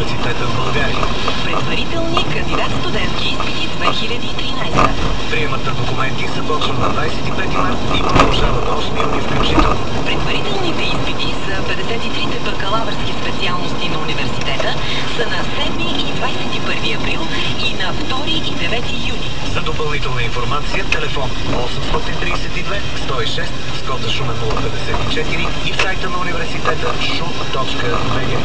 университета в България. Предварителни кандидат-студентски изпити 2013. Приемът на документи започва на 25 март и продължава до 8 юни включително. Предварителните изпити за 53-те бакалавърски специалности на университета са на 7 и 21 април и на 2 и 9 юни. За допълнителна информация телефон 832 106 с Шумен 054 и в сайта на университета shu.bg.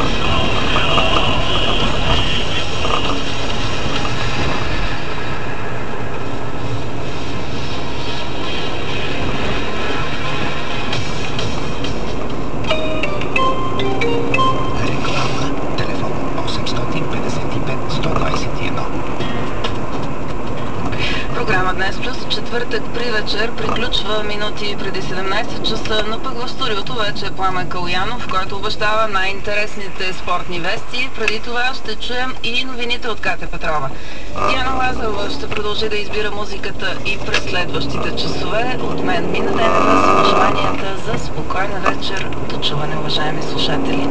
Програма Днес плюс четвъртък при вечер приключва минути преди 17 часа, но пък в студиото вече е Пламен Калоянов, който обещава най-интересните спортни вести. Преди това ще чуем и новините от Катя Петрова. Диана Лазарова ще продължи да избира музиката и през следващите часове. От мен Мина Денева с пожеланията за спокойна вечер. До чуване, уважаеми слушатели.